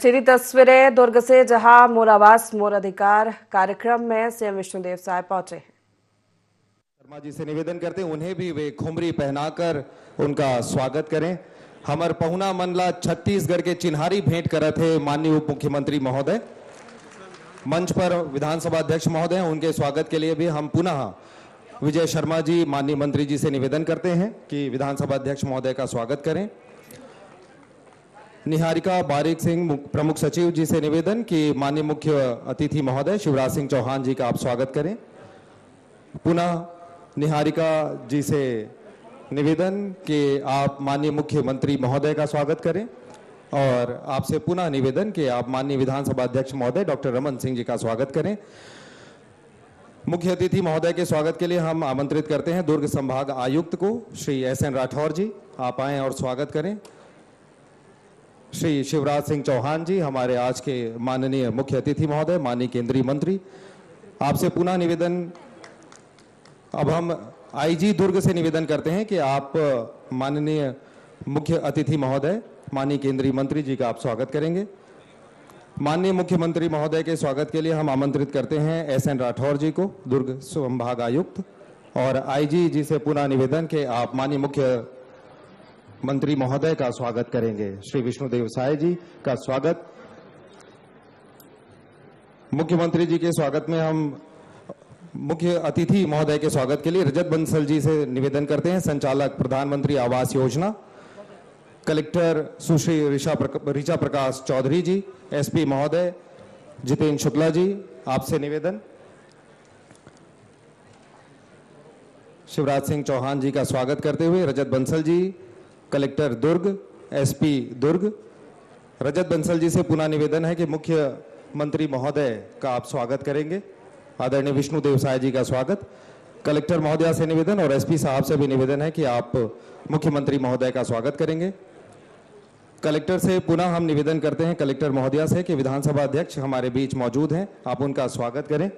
सीधी तस्वीरें दुर्ग से, जहां मोर आवास मोर अधिकार कार्यक्रम में सीएम विष्णुदेव साय पहुंचे हैं। शर्मा जी से निवेदन करते हैं उन्हें भी वे खुमरी पहनाकर उनका स्वागत करें। हमर पहुना मनला छत्तीसगढ़ के चिन्हारी भेंट करत थे माननीय उप मुख्यमंत्री महोदय। मंच पर विधानसभा अध्यक्ष महोदय, उनके स्वागत के लिए भी हम पुनः विजय शर्मा जी माननीय मंत्री जी से निवेदन करते हैं कि विधानसभा अध्यक्ष महोदय का स्वागत करें। निहारिका बारिक सिंह प्रमुख सचिव जी से निवेदन कि माननीय मुख्य अतिथि महोदय शिवराज सिंह चौहान जी का आप स्वागत करें। पुनः निहारिका जी से निवेदन कि आप माननीय मुख्यमंत्री महोदय का स्वागत करें और आपसे पुनः निवेदन कि आप माननीय विधानसभा अध्यक्ष महोदय डॉक्टर रमन सिंह जी का स्वागत करें। मुख्य अतिथि महोदय के स्वागत के लिए हम आमंत्रित करते हैं दुर्ग संभाग आयुक्त को श्री SN राठौर जी, आप आएं और स्वागत करें। श्री शिवराज सिंह चौहान जी हमारे आज के माननीय मुख्य अतिथि महोदय, माननीय केंद्रीय मंत्री, आपसे पुनः निवेदन। अब हम IG दुर्ग से निवेदन करते हैं कि आप माननीय मुख्य अतिथि महोदय माननीय केंद्रीय मंत्री जी का आप स्वागत करेंगे। माननीय मुख्यमंत्री महोदय के स्वागत के लिए हम आमंत्रित करते हैं SN राठौर जी को, दुर्ग संभाग आयुक्त, और IG जी से पुनः निवेदन कि आप माननीय मुख्य मंत्री महोदय का स्वागत करेंगे। श्री विष्णुदेव साय जी का स्वागत। मुख्यमंत्री जी के स्वागत में हम मुख्य अतिथि महोदय के स्वागत के लिए रजत बंसल जी से निवेदन करते हैं, संचालक प्रधानमंत्री आवास योजना, कलेक्टर सुश्री ऋचा प्रकाश चौधरी जी, SP महोदय जितेंद्र शुक्ला जी, आपसे निवेदन। शिवराज सिंह चौहान जी का स्वागत करते हुए रजत बंसल जी, कलेक्टर दुर्ग, SP दुर्ग। रजत बंसल जी से पुनः निवेदन है कि मुख्यमंत्री महोदय का आप स्वागत करेंगे। आदरणीय विष्णुदेव साय जी का स्वागत। कलेक्टर महोदया से निवेदन और SP साहब से भी निवेदन है कि आप मुख्यमंत्री महोदय का स्वागत करेंगे। कलेक्टर से पुनः हम निवेदन करते हैं कलेक्टर महोदया से कि विधानसभा अध्यक्ष हमारे बीच मौजूद हैं, आप उनका स्वागत करें।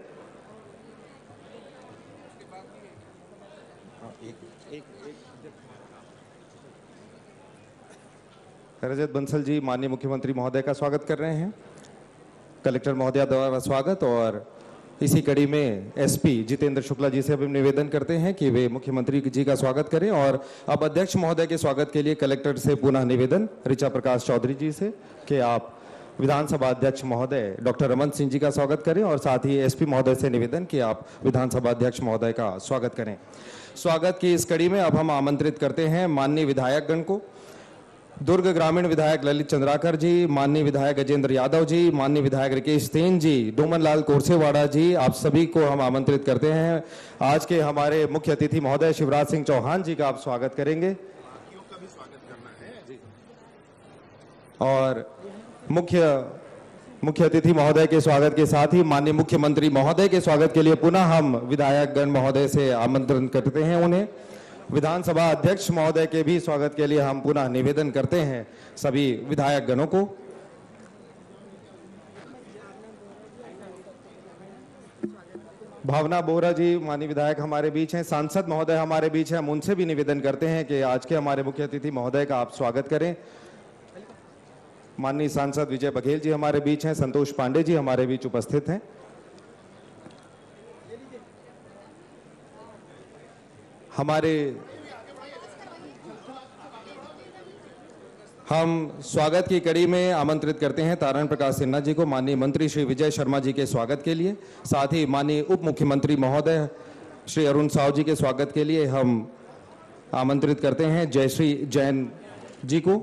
रजत बंसल जी माननीय मुख्यमंत्री महोदय का स्वागत कर रहे हैं। कलेक्टर महोदया द्वारा स्वागत। और इसी कड़ी में SP जितेंद्र शुक्ला जी से भी निवेदन करते हैं कि वे मुख्यमंत्री जी का स्वागत करें। और अब अध्यक्ष महोदय के स्वागत के लिए कलेक्टर से पुनः निवेदन ऋचा प्रकाश चौधरी जी से कि आप विधानसभा अध्यक्ष महोदय डॉक्टर रमन सिंह जी का स्वागत करें और साथ ही SP महोदय से निवेदन कि आप विधानसभा अध्यक्ष महोदय का स्वागत करें। स्वागत की इस कड़ी में अब हम आमंत्रित करते हैं माननीय विधायकगण को। दुर्ग ग्रामीण विधायक ललित चंद्राकर जी, माननीय विधायक गजेंद्र यादव जी, माननीय विधायक राकेश सेन जी, डोमनलाल कोरसेवाड़ा जी, आप सभी को हम आमंत्रित करते हैं। आज के हमारे मुख्य अतिथि महोदय शिवराज सिंह चौहान जी का आप स्वागत करेंगे। और मुख्य अतिथि महोदय के स्वागत के साथ ही माननीय मुख्यमंत्री महोदय के स्वागत के लिए पुनः हम विधायकगण महोदय से आमंत्रण करते हैं उन्हें। विधानसभा अध्यक्ष महोदय के भी स्वागत के लिए हम पुनः निवेदन करते हैं सभी विधायक गणों को। भावना बोहरा जी माननीय विधायक हमारे बीच हैं, सांसद महोदय हमारे बीच हैं, हम उनसे भी निवेदन करते हैं कि आज के हमारे मुख्य अतिथि महोदय का आप स्वागत करें। माननीय सांसद विजय बघेल जी हमारे बीच हैं, संतोष पांडे जी हमारे बीच उपस्थित हैं। हम स्वागत की कड़ी में आमंत्रित करते हैं तारण प्रकाश सिन्हा जी को, माननीय मंत्री श्री विजय शर्मा जी के स्वागत के लिए। साथ ही माननीय उप मुख्यमंत्री महोदय श्री अरुण साव जी के स्वागत के लिए हम आमंत्रित करते हैं जयश्री जैन जी को।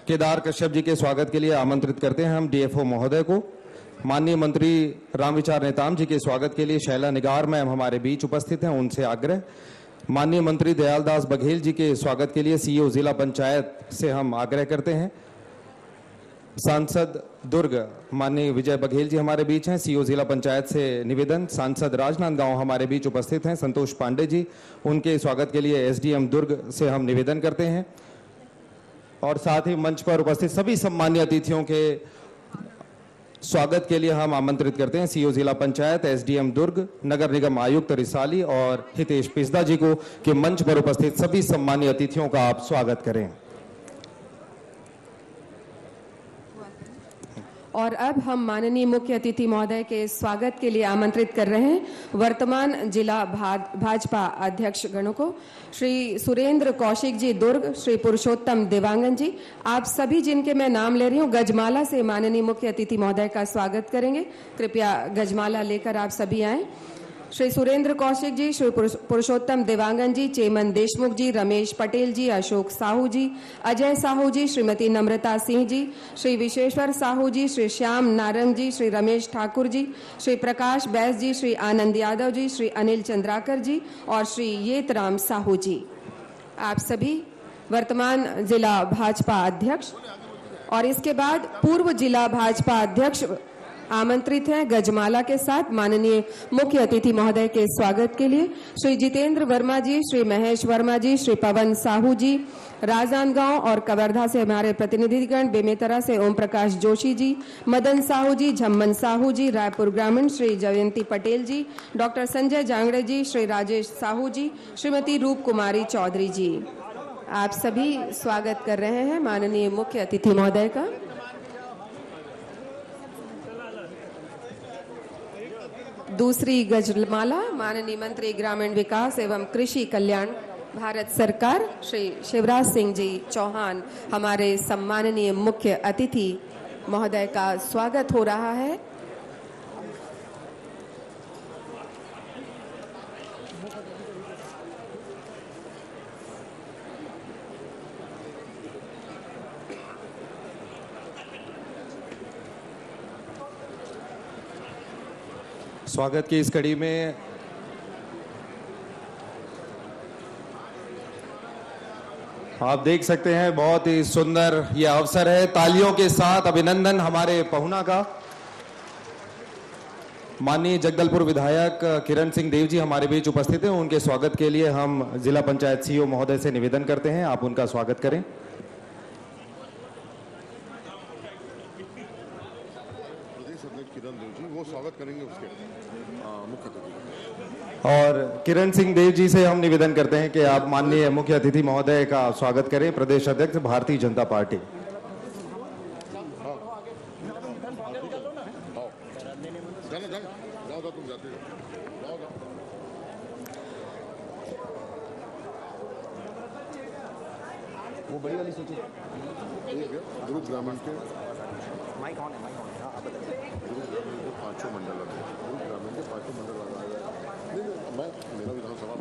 केदार कश्यप जी के स्वागत के लिए आमंत्रित करते हैं हम DFO महोदय को। माननीय मंत्री रामविचार नेताम जी के स्वागत के लिए शैला निगार मैम हमारे बीच उपस्थित हैं, उनसे आग्रह। माननीय मंत्री दयालदास बघेल जी के स्वागत के लिए CEO जिला पंचायत से हम आग्रह करते हैं। सांसद दुर्ग माननीय विजय बघेल जी हमारे बीच हैं, CEO जिला पंचायत से निवेदन। सांसद राजनांदगांव हमारे बीच उपस्थित हैं, संतोष पांडे जी, उनके स्वागत के लिए SDM दुर्ग से हम निवेदन करते हैं। और साथ ही मंच पर उपस्थित सभी सम्मान्य अतिथियों के स्वागत के लिए हम आमंत्रित करते हैं CEO जिला पंचायत, SDM दुर्ग, नगर निगम आयुक्त रिसाली और हितेश पिस्दा जी को कि मंच पर उपस्थित सभी सम्मानीय अतिथियों का आप स्वागत करें। और अब हम माननीय मुख्य अतिथि महोदय के स्वागत के लिए आमंत्रित कर रहे हैं वर्तमान जिला भाजपा अध्यक्ष गणों को। श्री सुरेंद्र कौशिक जी दुर्ग, श्री पुरुषोत्तम देवांगन जी, आप सभी जिनके मैं नाम ले रही हूँ गजमाला से माननीय मुख्य अतिथि महोदय का स्वागत करेंगे। कृपया गजमाला लेकर आप सभी आएं। श्री सुरेंद्र कौशिक जी, श्री पुरुषोत्तम देवांगन जी, चेमन देशमुख जी, रमेश पटेल जी, अशोक साहू जी, अजय साहू जी, श्रीमती नम्रता सिंह जी, श्री विशेश्वर साहू जी, श्री श्याम नारंग जी, श्री रमेश ठाकुर जी, श्री प्रकाश बैस जी, श्री आनंद यादव जी, श्री अनिल चंद्राकर जी और श्री येतराम साहू जी, आप सभी वर्तमान जिला भाजपा अध्यक्ष। और इसके बाद पूर्व जिला भाजपा अध्यक्ष आमंत्रित हैं गजमाला के साथ माननीय मुख्य अतिथि महोदय के स्वागत के लिए। श्री जितेंद्र वर्मा जी, श्री महेश वर्मा जी, श्री पवन साहू जी, राजनांदगांव और कवर्धा से हमारे प्रतिनिधिगण, बेमेतरा से ओम प्रकाश जोशी जी, मदन साहू जी, झम्मन साहू जी, रायपुर ग्रामीण श्री जयंती पटेल जी, डॉक्टर संजय जांगड़े जी, श्री राजेश साहू जी, श्रीमती रूप कुमारी चौधरी जी, आप सभी स्वागत कर रहे हैं माननीय मुख्य अतिथि महोदय का। दूसरी गजमाला माननीय मंत्री ग्रामीण विकास एवं कृषि कल्याण भारत सरकार श्री शिवराज सिंह जी चौहान, हमारे सम्माननीय मुख्य अतिथि महोदय का स्वागत हो रहा है। स्वागत की इस कड़ी में आप देख सकते हैं बहुत ही सुंदर यह अवसर है। तालियों के साथ अभिनंदन हमारे पहुना का। माननीय जगदलपुर विधायक किरण सिंह देव जी हमारे बीच उपस्थित हैं। उनके स्वागत के लिए हम जिला पंचायत सीईओ महोदय से निवेदन करते हैं, आप उनका स्वागत करें। किरण देव जी वो स्वागत करेंगे उसके मुख्य अतिथि। और किरण सिंह देव जी से हम निवेदन करते हैं कि आप माननीय मुख्य अतिथि महोदय का स्वागत करें। प्रदेश अध्यक्ष भारतीय जनता पार्टी। वो बड़ी वाली सोचिए ग्रुप ग्रामीण के माइक ऑन है आप बताइए। ग्रुप ग्रामीण के पांचों मंडल मेरा विधानसभा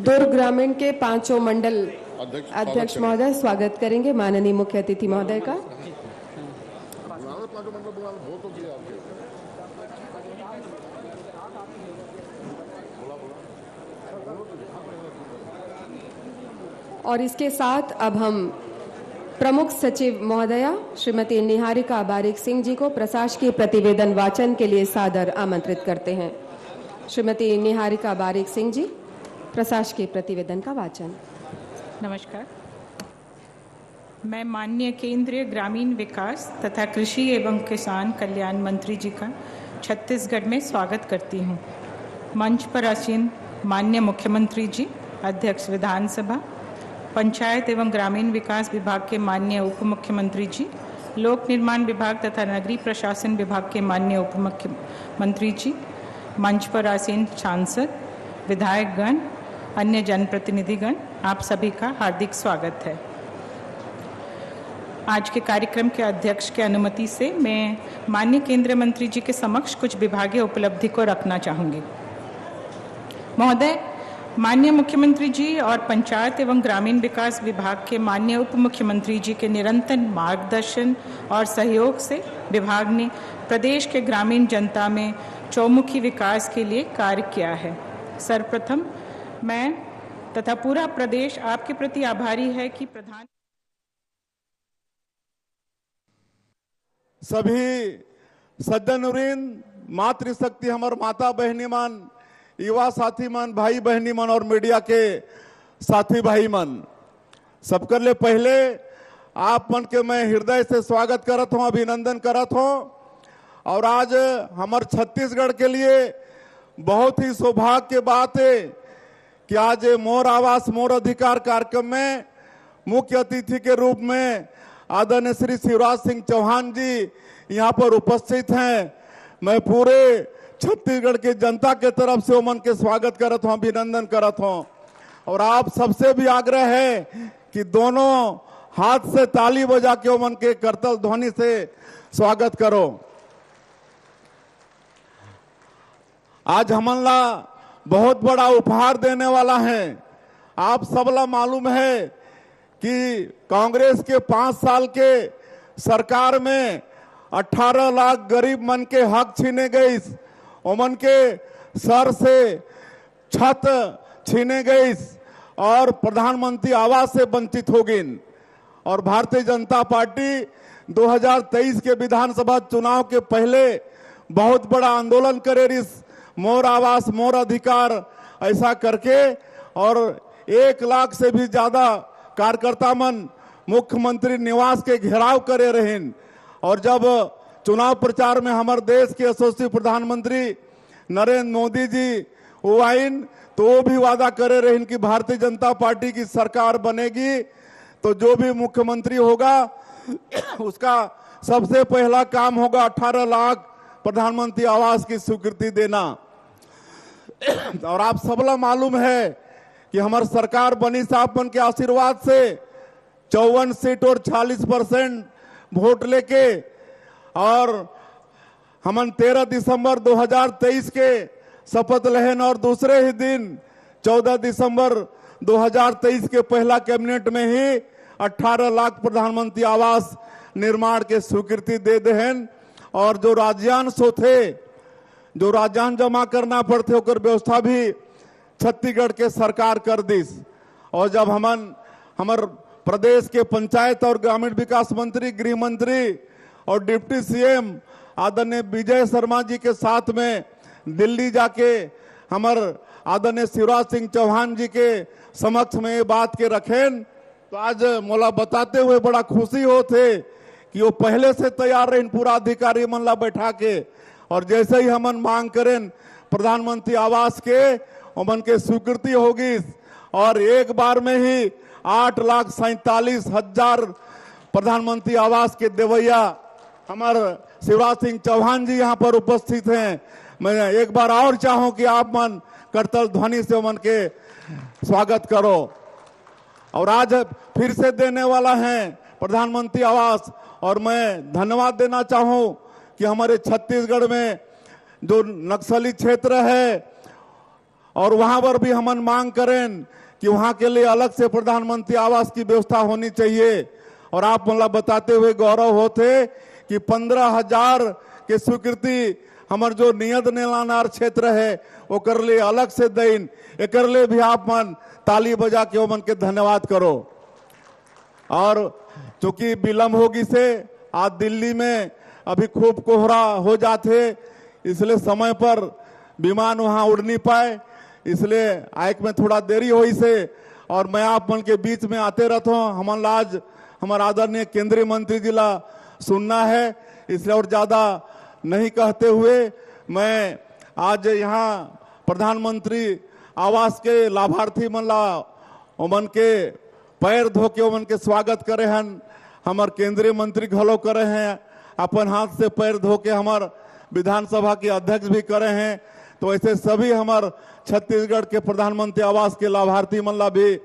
दुर्ग ग्रामीण के पांचों मंडल अध्यक्ष महोदय स्वागत करेंगे माननीय मुख्य अतिथि महोदय का। पांचों मंडल बहुत हो गया आपके। और इसके साथ अब हम प्रमुख सचिव महोदया श्रीमती निहारिका बारिक सिंह जी को प्रशासकीय प्रतिवेदन वाचन के लिए सादर आमंत्रित करते हैं। श्रीमती निहारिका बारिक सिंह जी, प्रशासकीय प्रतिवेदन का वाचन। नमस्कार। मैं माननीय केंद्रीय ग्रामीण विकास तथा कृषि एवं किसान कल्याण मंत्री जी का छत्तीसगढ़ में स्वागत करती हूँ। मंच पर आसीन माननीय मुख्यमंत्री जी, अध्यक्ष विधानसभा, पंचायत एवं ग्रामीण विकास विभाग के माननीय उप मुख्यमंत्री जी, लोक निर्माण विभाग तथा नगरीय प्रशासन विभाग के माननीय उप मुख्यमंत्री जी, मंच पर आसीन सांसद, विधायकगण, अन्य जनप्रतिनिधिगण, आप सभी का हार्दिक स्वागत है। आज के कार्यक्रम के अध्यक्ष के अनुमति से मैं माननीय केंद्रीय मंत्री जी के समक्ष कुछ विभागीय उपलब्धि को रखना चाहूँगी। महोदय, माननीय मुख्यमंत्री जी और पंचायत एवं ग्रामीण विकास विभाग के माननीय उप मुख्यमंत्री जी के निरंतर मार्गदर्शन और सहयोग से विभाग ने प्रदेश के ग्रामीण जनता में चौमुखी विकास के लिए कार्य किया है। सर्वप्रथम मैं तथा पूरा प्रदेश आपके प्रति आभारी है कि प्रधान सभी सज्जनवृंद, मातृशक्ति, हमार माता बहनी मन, युवा साथी मन, भाई बहनी मन और मीडिया के साथी भाई मन, सबकर ले पहले आप मन के मैं हृदय से स्वागत करत हूँ, अभिनंदन करत हूँ। और आज हमार छत्तीसगढ़ के लिए बहुत ही सौभाग्य की बात है कि आज मोर आवास मोर अधिकार कार्यक्रम में मुख्य अतिथि के रूप में आदरणीय श्री शिवराज सिंह चौहान जी यहाँ पर उपस्थित हैं। मैं पूरे छत्तीसगढ़ की जनता के तरफ से उमन के स्वागत करत हूँ, अभिनंदन करत हूँ। और आप सबसे भी आग्रह है कि दोनों हाथ से ताली बजा के उमन के करतल ध्वनि से स्वागत करो। आज हमला बहुत बड़ा उपहार देने वाला है। आप सबला मालूम है कि कांग्रेस के 5 साल के सरकार में 18 लाख गरीब मन के हक छीने गई, उमन के सर से छत छीने गई और प्रधानमंत्री आवास से वंचित हो गई। और भारतीय जनता पार्टी 2023 के विधानसभा चुनाव के पहले बहुत बड़ा आंदोलन करे रिस, मोर आवास मोर अधिकार ऐसा करके, और 1 लाख से भी ज्यादा कार्यकर्ता मन मुख्यमंत्री निवास के घेराव करे रहें। और जब चुनाव प्रचार में हमारे देश के यशस्वी प्रधानमंत्री नरेंद्र मोदी जी वो आइन तो वो भी वादा करे रहें कि भारतीय जनता पार्टी की सरकार बनेगी तो जो भी मुख्यमंत्री होगा उसका सबसे पहला काम होगा 18 लाख प्रधानमंत्री आवास की स्वीकृति देना। और आप सबला मालूम है कि हमारी सरकार बनी साहब के आशीर्वाद से 54 सीट और 40% वोट लेके, और हमन 13 दिसंबर 2023 के शपथ लेहन और दूसरे ही दिन 14 दिसंबर 2023 के पहला कैबिनेट में ही 18 लाख प्रधानमंत्री आवास निर्माण के स्वीकृति दे देहन। और जो राज्यांश थे, जो राज्यान जमा करना पड़ते होकर व्यवस्था भी छत्तीसगढ़ के सरकार कर दिस। और जब हमार प्रदेश के पंचायत और ग्रामीण विकास मंत्री, गृह मंत्री और डिप्टी सीएम आदरणीय विजय शर्मा जी के साथ में दिल्ली जाके हमार आदरणीय शिवराज सिंह चौहान जी के समक्ष में ये बात के रखें, तो आज मोला बताते हुए बड़ा खुशी होते कि वो पहले से तैयार रहे पूरा अधिकारी मन ला बैठा के, और जैसे ही हमन मांग करें प्रधानमंत्री आवास के उमन के स्वीकृति होगी। और एक बार में ही 8,47,000 प्रधानमंत्री आवास के देवैया हमारे शिवराज सिंह चौहान जी यहाँ पर उपस्थित हैं। मैं एक बार और चाहूं कि आप मन करतल ध्वनि से उमन के स्वागत करो। और आज फिर से देने वाला है प्रधानमंत्री आवास। और मैं धन्यवाद देना चाहूं कि हमारे छत्तीसगढ़ में जो नक्सली क्षेत्र है और वहां पर भी हम मांग करें कि वहां के लिए अलग से प्रधानमंत्री आवास की व्यवस्था होनी चाहिए। और आप मतलब बताते हुए गौरव होते कि 15,000 के स्वीकृति हमार जो नियत नीलानार क्षेत्र है वो कर लिए अलग से देन, एक लिए भी आप मन ताली बजा के वो मन के धन्यवाद करो। और चूंकि विलम्ब होगी से आज दिल्ली में अभी खूब कोहरा हो जाते, इसलिए समय पर विमान वहां उड़ नहीं पाए, इसलिए आयक में थोड़ा देरी हुई से। और मैं आप मन के बीच में आते रहता हूँ। हमारा आज हमारा आदरणीय केंद्रीय मंत्री जी ला सुनना है, इसलिए और ज्यादा नहीं कहते हुए मैं आज यहाँ प्रधानमंत्री आवास के लाभार्थी मन ला उमन के पैर धो के उमन के स्वागत करे हैं। हमार केंद्रीय मंत्री घलो करे हैं, अपन हाथ से पैर धो के हमार विधानसभा के अध्यक्ष भी करे हैं। तो ऐसे सभी हमार छत्तीसगढ़ के प्रधानमंत्री आवास के लाभार्थी मन ला भी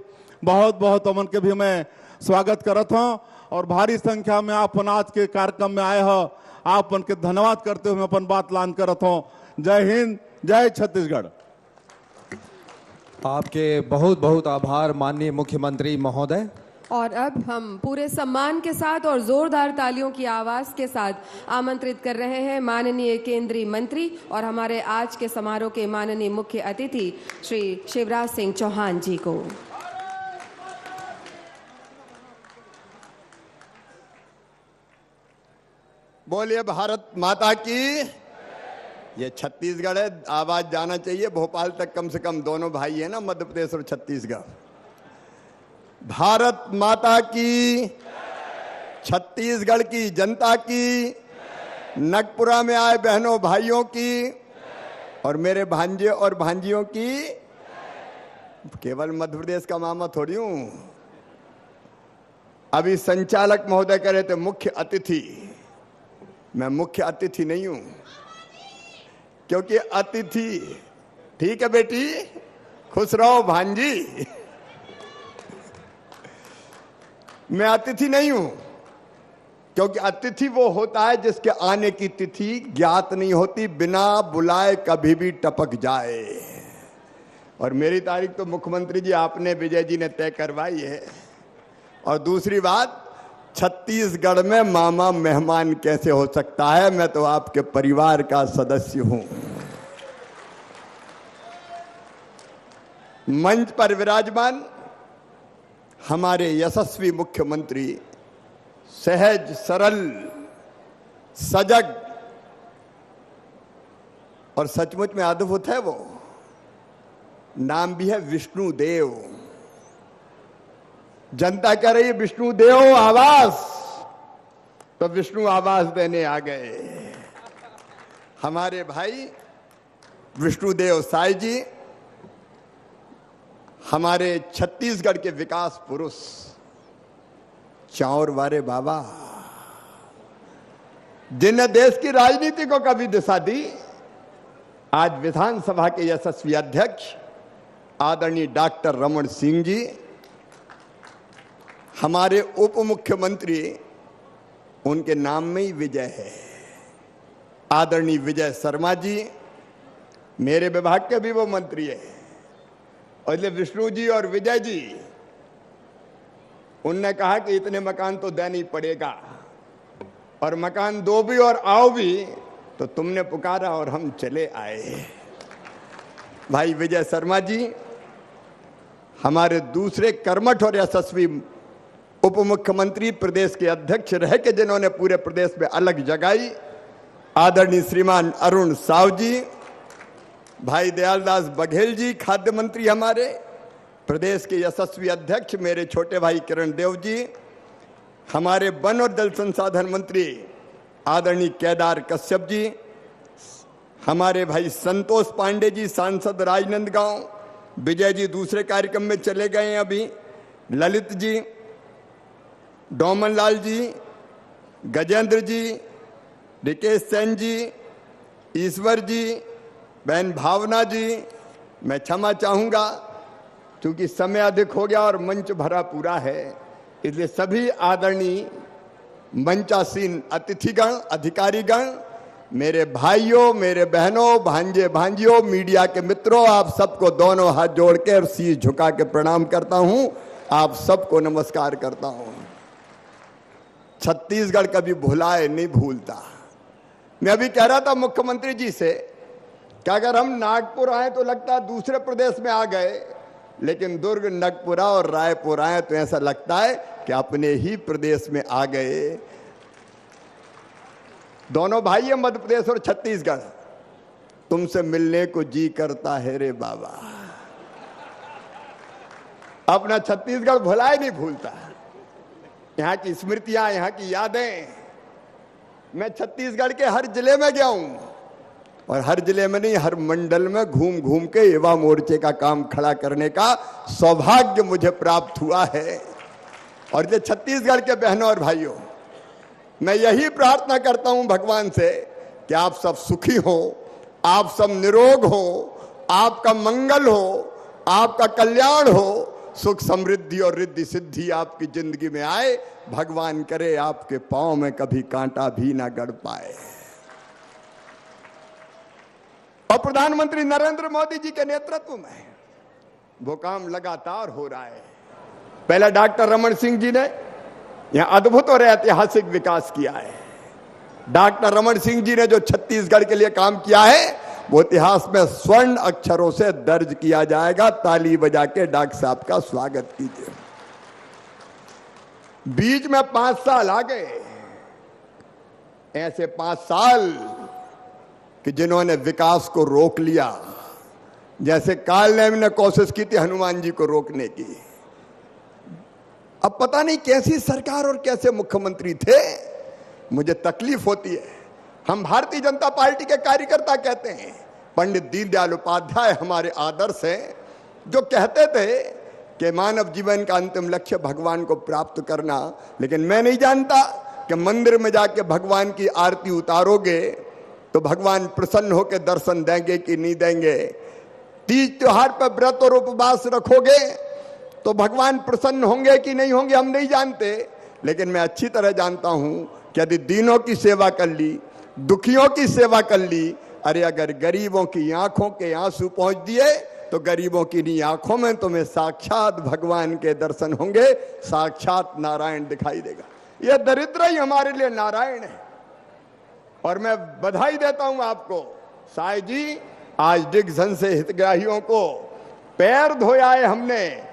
बहुत बहुत उमन के भी मैं स्वागत करत हूँ। और भारी संख्या में आप आज के कार्यक्रम में आए हो, आप उनके धन्यवाद करते हुए अपन बात लान करत हूँ। जय हिंद, जय छत्तीसगढ़। आपके बहुत बहुत आभार माननीय मुख्यमंत्री महोदय। और अब हम पूरे सम्मान के साथ और जोरदार तालियों की आवाज के साथ आमंत्रित कर रहे हैं माननीय केंद्रीय मंत्री और हमारे आज के समारोह के माननीय मुख्य अतिथि श्री शिवराज सिंह चौहान जी को। बोलिए भारत माता की। ये छत्तीसगढ़ है, आवाज जाना चाहिए भोपाल तक, कम से कम दोनों भाई है ना, मध्य प्रदेश और छत्तीसगढ़। भारत माता की, छत्तीसगढ़ की जनता की, नगपुरा में आए बहनों भाइयों की और मेरे भांजे और भांजियों की। केवल मध्य प्रदेश का मामा थोड़ी हूं, अभी संचालक महोदय कह रहे थे मुख्य अतिथि। मैं मुख्य अतिथि नहीं हूं, क्योंकि अतिथि, ठीक है बेटी, खुश रहो भांजी, मैं अतिथि नहीं हूं, क्योंकि अतिथि वो होता है जिसके आने की तिथि ज्ञात नहीं होती, बिना बुलाए कभी भी टपक जाए। और मेरी तारीख तो मुख्यमंत्री जी आपने, विजय जी ने तय करवाई है। और दूसरी बात, छत्तीसगढ़ में मामा मेहमान कैसे हो सकता है? मैं तो आपके परिवार का सदस्य हूं। मंच पर विराजमान हमारे यशस्वी मुख्यमंत्री, सहज, सरल, सजग और सचमुच में अद्भुत है वो। नाम भी है विष्णु देव। जनता कह रही है विष्णु देव आवास, तो विष्णु आवास देने आ गए हमारे भाई विष्णुदेव साई जी, हमारे छत्तीसगढ़ के विकास पुरुष, चाउर वाले बाबा, जिन्होंने देश की राजनीति को कभी दिशा दी। आज विधानसभा के यशस्वी अध्यक्ष आदरणीय डॉक्टर रमन सिंह जी, हमारे उप मुख्यमंत्री, उनके नाम में ही विजय है, आदरणीय विजय शर्मा जी, मेरे विभाग के भी वो मंत्री है। और इसलिए विष्णु जी और विजय जी, उनने कहा कि इतने मकान तो देना ही पड़ेगा, और मकान दो भी और आओ भी, तो तुमने पुकारा और हम चले आए। भाई विजय शर्मा जी हमारे दूसरे कर्मठ और यशस्वी उप मुख्यमंत्री, प्रदेश के अध्यक्ष रह के जिन्होंने पूरे प्रदेश में अलग जगाई, आदरणीय श्रीमान अरुण साव जी, भाई दयालदास बघेल जी, खाद्य मंत्री हमारे, प्रदेश के यशस्वी अध्यक्ष मेरे छोटे भाई किरण देव जी, हमारे वन और जल संसाधन मंत्री आदरणीय केदार कश्यप जी, हमारे भाई संतोष पांडे जी, सांसद राजनांदगांव, विजय जी दूसरे कार्यक्रम में चले गए हैं अभी, ललित जी, डोमन लाल जी, गजेंद्र जी, रिकेश सेन जी, ईश्वर जी, बहन भावना जी, मैं क्षमा चाहूंगा क्योंकि समय अधिक हो गया और मंच भरा पूरा है, इसलिए सभी आदरणीय मंचासीन अतिथिगण, अधिकारीगण, मेरे भाइयों, मेरे बहनों, भांजे भांजियों, मीडिया के मित्रों, आप सबको दोनों हाथ जोड़ के और शीश झुका के प्रणाम करता हूं, आप सबको नमस्कार करता हूं। छत्तीसगढ़ कभी भुलाए नहीं भूलता। मैं अभी कह रहा था मुख्यमंत्री जी से कि अगर हम नागपुर आए तो लगता है दूसरे प्रदेश में आ गए, लेकिन दुर्ग, नगपुरा और रायपुर आए तो ऐसा लगता है कि अपने ही प्रदेश में आ गए। दोनों भाई हैं, मध्य प्रदेश और छत्तीसगढ़। तुमसे मिलने को जी करता है रे बाबा। अपना छत्तीसगढ़ भुलाए नहीं भूलता, यहाँ की स्मृतियां, यहाँ की यादें। मैं छत्तीसगढ़ के हर जिले में गया हूं, और हर जिले में नहीं, हर मंडल में घूम घूम के युवा मोर्चे का काम खड़ा करने का सौभाग्य मुझे प्राप्त हुआ है। और ये छत्तीसगढ़ के बहनों और भाइयों, मैं यही प्रार्थना करता हूं भगवान से कि आप सब सुखी हो, आप सब निरोग हो, आपका मंगल हो, आपका कल्याण हो, सुख समृद्धि और रिद्धि सिद्धि आपकी जिंदगी में आए। भगवान करे आपके पांव में कभी कांटा भी ना गड़ पाए। और प्रधानमंत्री नरेंद्र मोदी जी के नेतृत्व में वो काम लगातार हो रहा है। पहले डॉक्टर रमन सिंह जी ने यहां अद्भुत और ऐतिहासिक विकास किया है। डॉक्टर रमन सिंह जी ने जो छत्तीसगढ़ के लिए काम किया है, वो इतिहास में स्वर्ण अक्षरों से दर्ज किया जाएगा। ताली बजा के डॉक्टर साहब का स्वागत कीजिए। बीच में 5 साल आ गए, ऐसे 5 साल कि जिन्होंने विकास को रोक लिया, जैसे काल नेमी ने कोशिश की थी हनुमान जी को रोकने की। अब पता नहीं कैसी सरकार और कैसे मुख्यमंत्री थे, मुझे तकलीफ होती है। हम भारतीय जनता पार्टी के कार्यकर्ता कहते हैं, पंडित दीनदयाल उपाध्याय हमारे आदर्श हैं, जो कहते थे कि मानव जीवन का अंतिम लक्ष्य भगवान को प्राप्त करना, लेकिन मैं नहीं जानता कि मंदिर में जाके भगवान की आरती उतारोगे तो भगवान प्रसन्न होकर दर्शन देंगे कि नहीं देंगे। तीज त्योहार पर व्रत और उपवास रखोगे तो भगवान प्रसन्न होंगे कि नहीं होंगे हम नहीं जानते, लेकिन मैं अच्छी तरह जानता हूं कि यदि दीनों की सेवा कर ली, दुखियों की सेवा कर ली, अरे अगर गरीबों की आंखों के आंसू पहुंच दिए तो गरीबों की नहीं आंखों में तुम्हें साक्षात भगवान के दर्शन होंगे, साक्षात नारायण दिखाई देगा। यह दरिद्र ही हमारे लिए नारायण है। और मैं बधाई देता हूं आपको साई जी, आज दिग्जन से हितग्राहियों को पैर धोया है हमने,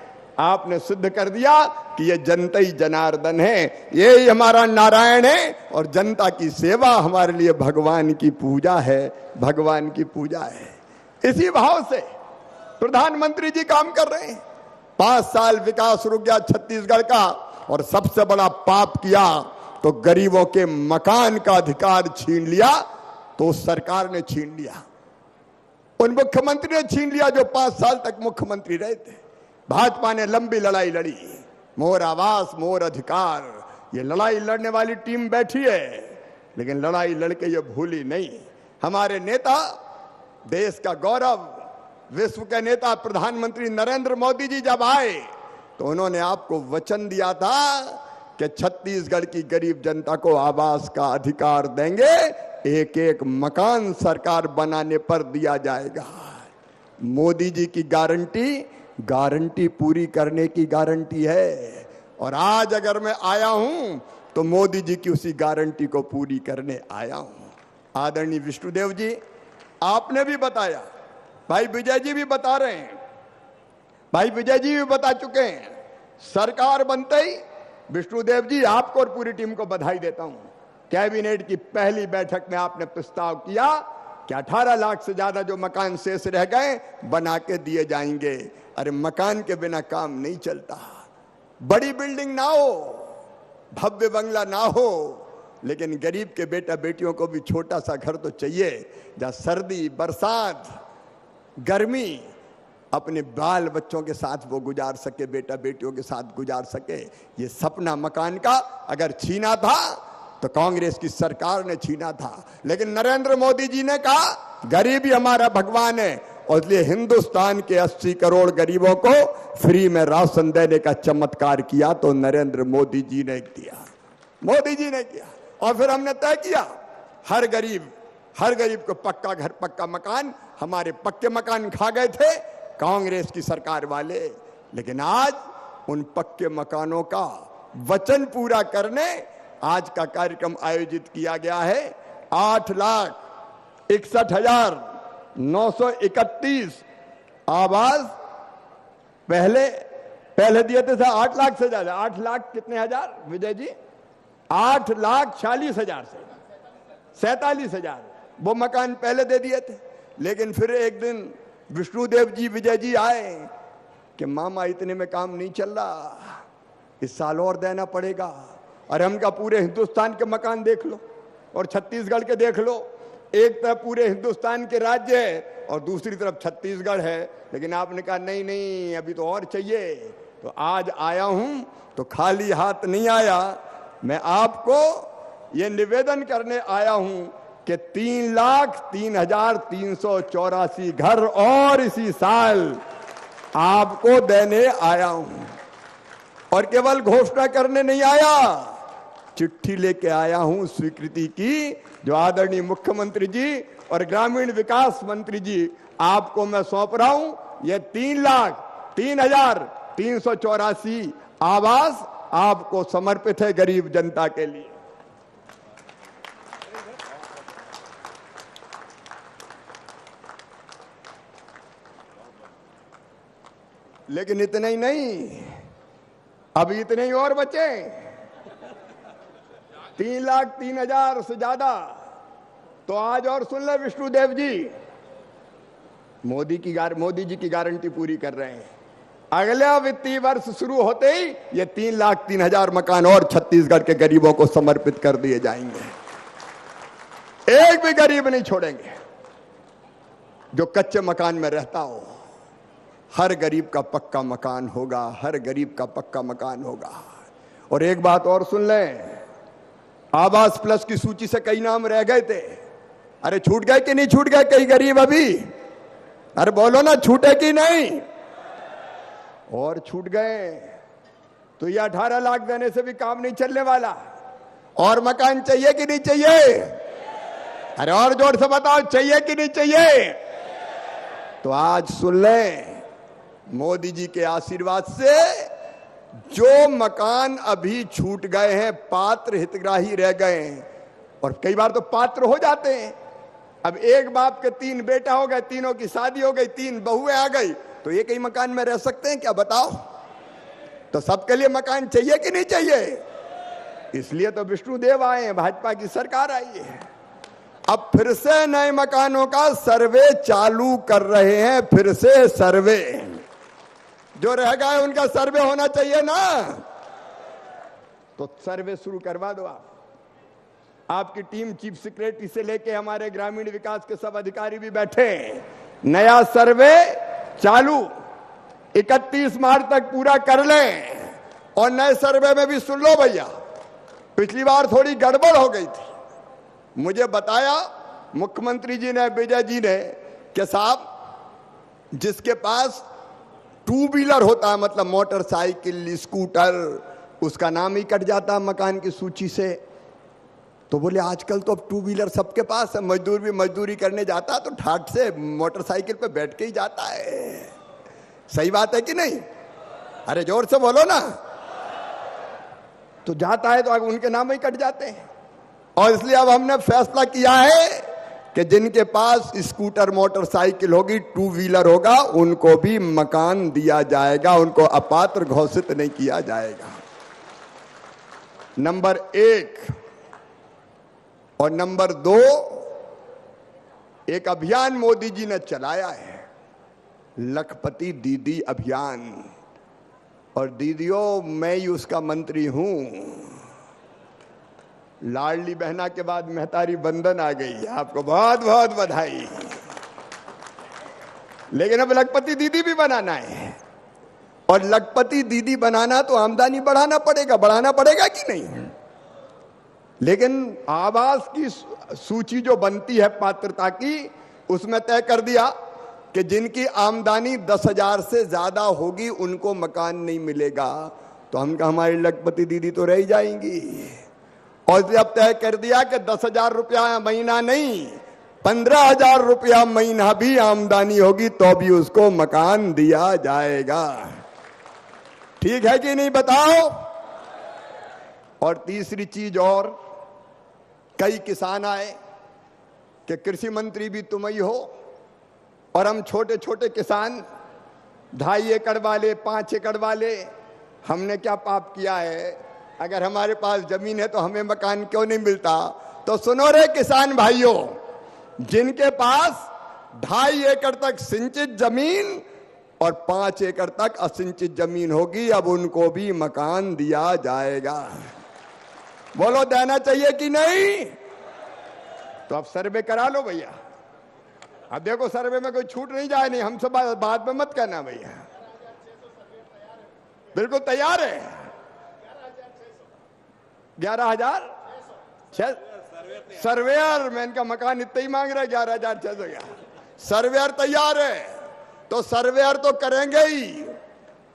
आपने सिद्ध कर दिया कि ये जनता ही जनार्दन है, ये ही हमारा नारायण है और जनता की सेवा हमारे लिए भगवान की पूजा है, भगवान की पूजा है। इसी भाव से प्रधानमंत्री जी काम कर रहे हैं। 5 साल विकास रुक गया छत्तीसगढ़ का, और सबसे बड़ा पाप किया तो गरीबों के मकान का अधिकार छीन लिया, तो सरकार ने छीन लिया, उन मुख्यमंत्री ने छीन लिया जो 5 साल तक मुख्यमंत्री रहे थे। भाजपा ने लंबी लड़ाई लड़ी, मोर आवास मोर अधिकार, ये लड़ाई लड़ने वाली टीम बैठी है, लेकिन लड़ाई लड़के ये भूली नहीं। हमारे नेता, देश का गौरव, विश्व के नेता प्रधानमंत्री नरेंद्र मोदी जी जब आए तो उन्होंने आपको वचन दिया था कि छत्तीसगढ़ की गरीब जनता को आवास का अधिकार देंगे, एक एक मकान सरकार बनाने पर दिया जाएगा। मोदी जी की गारंटी पूरी करने की गारंटी है, और आज अगर मैं आया हूं तो मोदी जी की उसी गारंटी को पूरी करने आया हूं। आदरणीय विष्णुदेव जी, आपने भी बताया, भाई विजय जी भी बता रहे हैं, भाई विजय जी भी बता चुके हैं। सरकार बनते ही विष्णुदेव जी आपको और पूरी टीम को बधाई देता हूं। कैबिनेट की पहली बैठक में आपने प्रस्ताव किया कि 18 लाख से ज्यादा जो मकान शेष रह गए बना के दिए जाएंगे। अरे मकान के बिना काम नहीं चलता, बड़ी बिल्डिंग ना हो, भव्य बंगला ना हो, लेकिन गरीब के बेटा बेटियों को भी छोटा सा घर तो चाहिए, जहां सर्दी बरसात गर्मी अपने बाल बच्चों के साथ वो गुजार सके, बेटा बेटियों के साथ गुजार सके। ये सपना मकान का अगर छीना था तो कांग्रेस की सरकार ने छीना था, लेकिन नरेंद्र मोदी जी ने कहा गरीब ही हमारा भगवान है, और इसलिए हिंदुस्तान के 80 करोड़ गरीबों को फ्री में राशन देने का चमत्कार किया तो नरेंद्र मोदी जी ने किया, मोदी जी ने किया। और फिर हमने तय किया हर गरीब को पक्का घर पक्का मकान। हमारे पक्के मकान खा गए थे कांग्रेस की सरकार वाले, लेकिन आज उन पक्के मकानों का वचन पूरा करने आज का कार्यक्रम आयोजित किया गया है। 8,61,931 आवास पहले दिए थे 8 लाख से ज्यादा, 8 लाख कितने हजार विजय जी, 8,40,000 से 47,000 वो मकान पहले दे दिए थे। लेकिन फिर एक दिन विष्णुदेव जी विजय जी आए कि मामा इतने में काम नहीं चल रहा, इस साल और देना पड़ेगा। और हम का पूरे हिंदुस्तान के मकान देख लो और छत्तीसगढ़ के देख लो, एक तरफ पूरे हिंदुस्तान के राज्य है और दूसरी तरफ छत्तीसगढ़ है, लेकिन आपने कहा नहीं नहीं अभी तो और चाहिए। तो आज आया हूं तो खाली हाथ नहीं आया, मैं आपको ये निवेदन करने आया हूं कि 3,03,384 घर और इसी साल आपको देने आया हूं। और केवल घोषणा करने नहीं आया, चिट्ठी लेके आया हूं स्वीकृति की, जो आदरणीय मुख्यमंत्री जी और ग्रामीण विकास मंत्री जी आपको मैं सौंप रहा हूं। ये 3,03,384 आवास आपको समर्पित है गरीब जनता के लिए। लेकिन इतना ही नहीं, अभी इतने ही और बचे, 3,03,000 से ज्यादा। तो आज और सुन ले विष्णुदेव जी, मोदी जी की गारंटी पूरी कर रहे हैं। अगला वित्तीय वर्ष शुरू होते ही ये 3,03,000 मकान और छत्तीसगढ़ के गरीबों को समर्पित कर दिए जाएंगे। एक भी गरीब नहीं छोड़ेंगे जो कच्चे मकान में रहता हो। हर गरीब का पक्का मकान होगा, हर गरीब का पक्का मकान होगा। और एक बात और सुन लें, आवास प्लस की सूची से कई नाम रह गए थे। अरे छूट गए कि नहीं छूट गए कई गरीब अभी? अरे बोलो ना, छूटे कि नहीं? और छूट गए तो ये 18 लाख देने से भी काम नहीं चलने वाला। और मकान चाहिए कि नहीं चाहिए? अरे और जोर से बताओ, चाहिए कि नहीं चाहिए? तो आज सुन लें, मोदी जी के आशीर्वाद से जो मकान अभी छूट गए हैं, पात्र हितग्राही रह गए हैं, और कई बार तो पात्र हो जाते हैं। अब एक बाप के 3 बेटा हो गए, तीनों की शादी हो गई, 3 बहुएं आ गई, तो ये कई मकान में रह सकते हैं क्या? बताओ। तो सबके लिए मकान चाहिए कि नहीं चाहिए? इसलिए तो विष्णुदेव आए हैं, भाजपा की सरकार आई है। अब फिर से नए मकानों का सर्वे चालू कर रहे हैं, फिर से सर्वे। जो रह गए उनका सर्वे होना चाहिए ना, तो सर्वे शुरू करवा दो आप। आपकी टीम चीफ सेक्रेटरी से लेके हमारे ग्रामीण विकास के सब अधिकारी भी बैठे हैं। नया सर्वे चालू 31 मार्च तक पूरा कर लें। और नए सर्वे में भी सुन लो भैया, पिछली बार थोड़ी गड़बड़ हो गई थी। मुझे बताया मुख्यमंत्री जी ने, विजय जी ने, कि साहब जिसके पास 2 व्हीलर होता है, मतलब मोटरसाइकिल, स्कूटर, उसका नाम ही कट जाता है मकान की सूची से। तो बोले आजकल तो अब 2 व्हीलर सबके पास है, मजदूर भी मजदूरी करने जाता है तो ठाट से मोटरसाइकिल पे बैठ के ही जाता है। सही बात है कि नहीं? अरे जोर से बोलो ना। तो जाता है तो उनके नाम ही कट जाते हैं। और इसलिए अब हमने फैसला किया है कि जिनके पास स्कूटर मोटरसाइकिल होगी, 2 व्हीलर होगा, उनको भी मकान दिया जाएगा, उनको अपात्र घोषित नहीं किया जाएगा। नंबर 1। और नंबर 2, एक अभियान मोदी जी ने चलाया है, लखपति दीदी अभियान। और दीदियों, मैं ही उसका मंत्री हूं। लाडली बहना के बाद महतारी बंधन आ गई, आपको बहुत बहुत बधाई। लेकिन अब लखपति दीदी भी बनाना है। और लखपति दीदी बनाना तो आमदनी बढ़ाना पड़ेगा कि नहीं? लेकिन आवास की सूची जो बनती है पात्रता की, उसमें तय कर दिया कि जिनकी आमदनी 10,000 से ज्यादा होगी उनको मकान नहीं मिलेगा। तो हम हमारी लखपति दीदी तो रह जाएंगी। और जब तय कर दिया कि 10,000 रुपया महीना नहीं, 15,000 रुपया महीना भी आमदनी होगी तो भी उसको मकान दिया जाएगा। ठीक है कि नहीं बताओ? और तीसरी चीज, और कई किसान आए कि कृषि मंत्री भी तुम ही हो, और हम छोटे छोटे किसान, 2.5 एकड़ वाले, 5 एकड़ वाले, हमने क्या पाप किया है? अगर हमारे पास जमीन है तो हमें मकान क्यों नहीं मिलता? तो सुनो रे किसान भाइयों, जिनके पास 2.5 एकड़ तक सिंचित जमीन और 5 एकड़ तक असिंचित जमीन होगी, अब उनको भी मकान दिया जाएगा। बोलो, देना चाहिए कि नहीं? तो अब सर्वे करा लो भैया। अब देखो, सर्वे में कोई छूट नहीं जाए, नहीं हमसे बाद में मत कहना भैया। बिल्कुल तैयार है। 11,600 सर्वेयर, मैं इनका मकान इतना ही मांग रहा है, 11,600 सर्वेयर तैयार है। तो सर्वेयर तो करेंगे ही,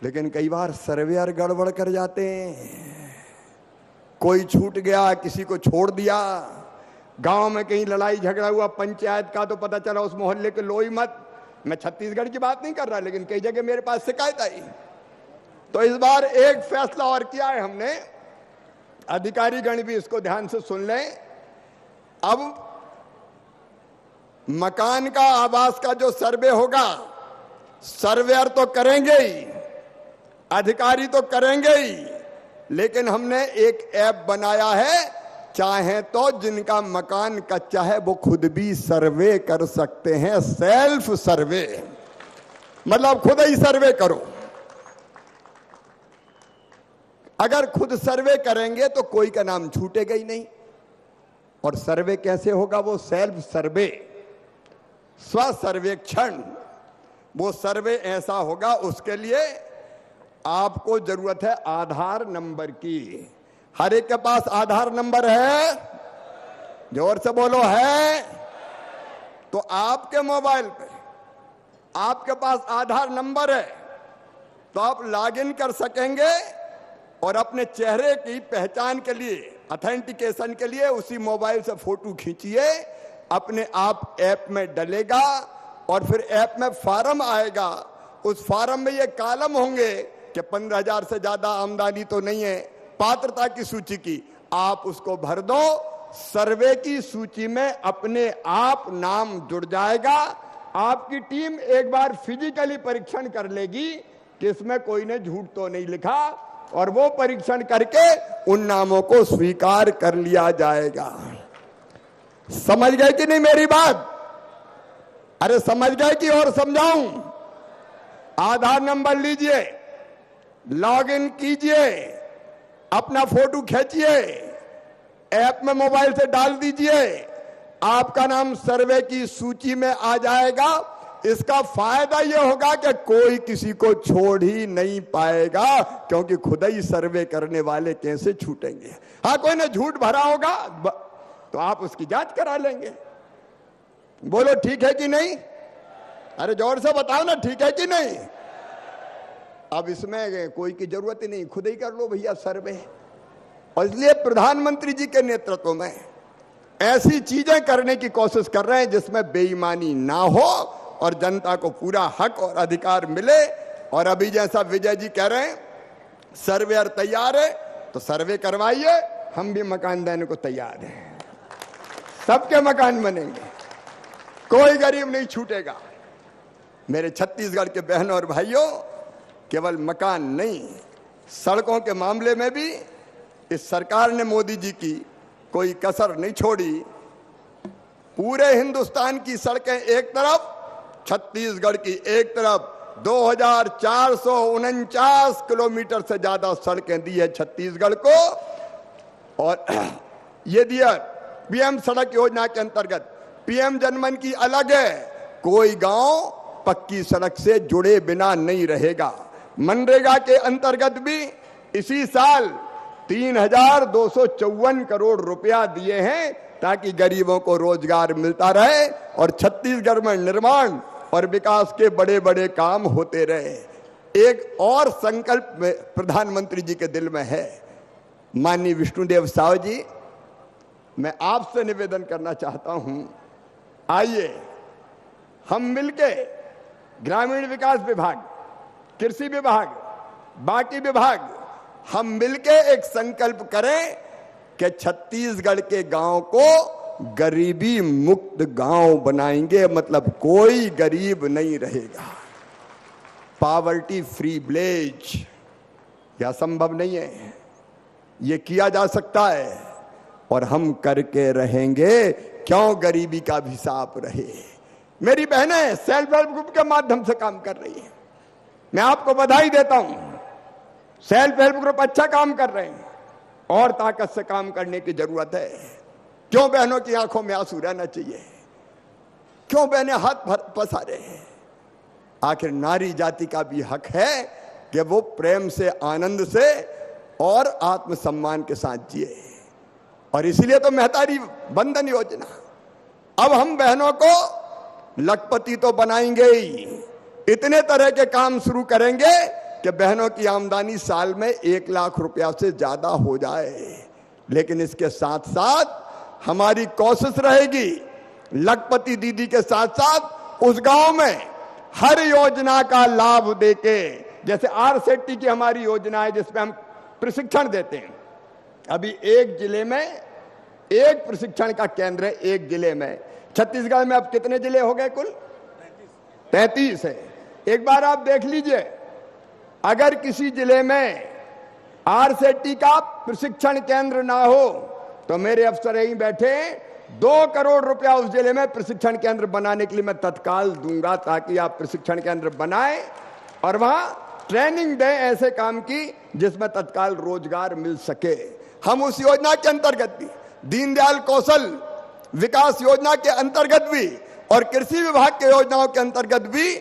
लेकिन कई बार सर्वेयर गड़बड़ कर जाते हैं। कोई छूट गया, किसी को छोड़ दिया, गांव में कहीं लड़ाई झगड़ा हुआ पंचायत का, तो पता चला उस मोहल्ले के लो ही मत। मैं छत्तीसगढ़ की बात नहीं कर रहा, लेकिन कई जगह मेरे पास शिकायत आई। तो इस बार एक फैसला और किया है हमने, अधिकारीगण भी इसको ध्यान से सुन लें। अब मकान का, आवास का जो सर्वे होगा, सर्वेयर तो करेंगे ही, अधिकारी तो करेंगे ही, लेकिन हमने एक ऐप बनाया है, चाहे तो जिनका मकान कच्चा है वो खुद भी सर्वे कर सकते हैं। सेल्फ सर्वे, मतलब खुद ही सर्वे करो। अगर खुद सर्वे करेंगे तो कोई का नाम छूटेगा ही नहीं। और सर्वे कैसे होगा? वो सेल्फ सर्वे, स्व सर्वेक्षण। वो सर्वे ऐसा होगा, उसके लिए आपको जरूरत है आधार नंबर की। हर एक के पास आधार नंबर है? जोर से बोलो, है? तो आपके मोबाइल पे आपके पास आधार नंबर है तो आप लॉगिन कर सकेंगे और अपने चेहरे की पहचान के लिए, ऑथेंटिकेशन के लिए उसी मोबाइल से फोटो खींचिए, अपने आप ऐप में डलेगा और फिर ऐप में फॉर्म आएगा। उस फॉर्म में ये कॉलम होंगे कि 15,000 से ज्यादा आमदनी तो नहीं है, पात्रता की सूची की, आप उसको भर दो, सर्वे की सूची में अपने आप नाम जुड़ जाएगा। आपकी टीम एक बार फिजिकली परीक्षण कर लेगी कि इसमें कोई ने झूठ तो नहीं लिखा, और वो परीक्षण करके उन नामों को स्वीकार कर लिया जाएगा। समझ गए कि नहीं मेरी बात? अरे समझ गए कि और समझाऊं? आधार नंबर लीजिए, लॉगिन कीजिए, अपना फोटो खींचिए, ऐप में मोबाइल से डाल दीजिए, आपका नाम सर्वे की सूची में आ जाएगा। इसका फायदा यह होगा कि कोई किसी को छोड़ ही नहीं पाएगा, क्योंकि खुद ही सर्वे करने वाले कैसे छूटेंगे। हाँ, कोई ने झूठ भरा होगा तो आप उसकी जांच करा लेंगे। बोलो ठीक है कि नहीं? अरे जोर से बताओ ना, ठीक है कि नहीं? अब इसमें कोई की जरूरत ही नहीं, खुद ही कर लो भैया सर्वे। और इसलिए प्रधानमंत्री जी के नेतृत्व में ऐसी चीजें करने की कोशिश कर रहे हैं जिसमें बेईमानी ना हो और जनता को पूरा हक और अधिकार मिले। और अभी जैसा विजय जी कह रहे हैं, सर्वेयर तैयार है तो सर्वे करवाइए, हम भी मकान देने को तैयार हैं। सबके मकान बनेंगे, कोई गरीब नहीं छूटेगा। मेरे छत्तीसगढ़ के बहनों और भाइयों, केवल मकान नहीं, सड़कों के मामले में भी इस सरकार ने, मोदी जी की, कोई कसर नहीं छोड़ी। पूरे हिंदुस्तान की सड़कें एक तरफ, छत्तीसगढ़ की एक तरफ, 2449 किलोमीटर से ज्यादा सड़कें दी है छत्तीसगढ़ को। और ये दिया पीएम सड़क योजना के अंतर्गत। पीएम जनमन की अलग है, कोई गांव पक्की सड़क से जुड़े बिना नहीं रहेगा। मनरेगा के अंतर्गत भी इसी साल 3,254 करोड़ रुपया दिए हैं ताकि गरीबों को रोजगार मिलता रहे और छत्तीसगढ़ में निर्माण और विकास के बड़े बड़े काम होते रहे। एक और संकल्प प्रधानमंत्री जी के दिल में है। माननीय विष्णुदेव साव जी, मैं आपसे निवेदन करना चाहता हूं, आइए हम मिलके ग्रामीण विकास विभाग, कृषि विभाग, बाकी विभाग, हम मिलके एक संकल्प करें कि छत्तीसगढ़ के गांव को गरीबी मुक्त गांव बनाएंगे। मतलब कोई गरीब नहीं रहेगा, पॉवर्टी फ्री विलेज। यह संभव नहीं है, यह किया जा सकता है और हम करके रहेंगे। क्यों गरीबी का अभिशाप रहे। मेरी बहनें सेल्फ हेल्प ग्रुप के माध्यम से काम कर रही हैं, मैं आपको बधाई देता हूं। सेल्फ हेल्प ग्रुप अच्छा काम कर रहे हैं और ताकत से काम करने की जरूरत है। क्यों बहनों की आंखों में आंसू रहना चाहिए? क्यों बहनें हाथ पसारे हैं? आखिर नारी जाति का भी हक है कि वो प्रेम से, आनंद से और आत्मसम्मान के साथ जिए। और इसीलिए तो महतारी बंधन योजना। अब हम बहनों को लखपति तो बनाएंगे ही, इतने तरह के काम शुरू करेंगे कि बहनों की आमदनी साल में 1 लाख रुपया से ज्यादा हो जाए। लेकिन इसके साथ साथ हमारी कोशिश रहेगी, लखपति दीदी के साथ साथ उस गांव में हर योजना का लाभ देके, जैसे आरसेटी की हमारी योजना है जिसमें हम प्रशिक्षण देते हैं। अभी एक जिले में एक प्रशिक्षण का केंद्र है, एक जिले में। छत्तीसगढ़ में अब कितने जिले हो गए कुल? 33 है। एक बार आप देख लीजिए, अगर किसी जिले में आरसेटी का प्रशिक्षण केंद्र ना हो तो मेरे अफसर यहीं बैठे 2 करोड़ रुपया उस जिले में प्रशिक्षण केंद्र बनाने के लिए मैं तत्काल दूंगा, ताकि आप प्रशिक्षण केंद्र बनाएं और वहां ट्रेनिंग दें ऐसे काम की जिसमें तत्काल रोजगार मिल सके। हम उस योजना के अंतर्गत भी, दीनदयाल कौशल विकास योजना के अंतर्गत भी और कृषि विभाग के योजनाओं के अंतर्गत भी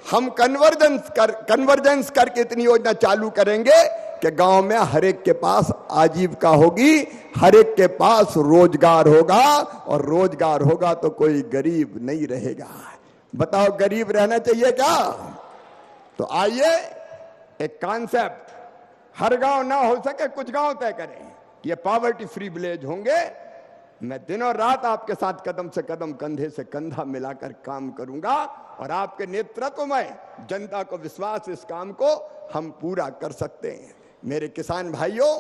हम कन्वर्जेंस करके इतनी योजना चालू करेंगे कि गांव में हर एक के पास आजीविका होगी, हर एक के पास रोजगार होगा, और रोजगार होगा तो कोई गरीब नहीं रहेगा। बताओ गरीब रहना चाहिए क्या? तो आइए एक कॉन्सेप्ट, हर गांव ना हो सके कुछ गांव तय करें, ये पॉवर्टी फ्री विलेज होंगे। मैं दिनों रात आपके साथ कदम से कदम, कंधे से कंधा मिलाकर काम करूंगा, और आपके नेतृत्व में जनता को विश्वास, इस काम को हम पूरा कर सकते हैं। मेरे किसान भाइयों,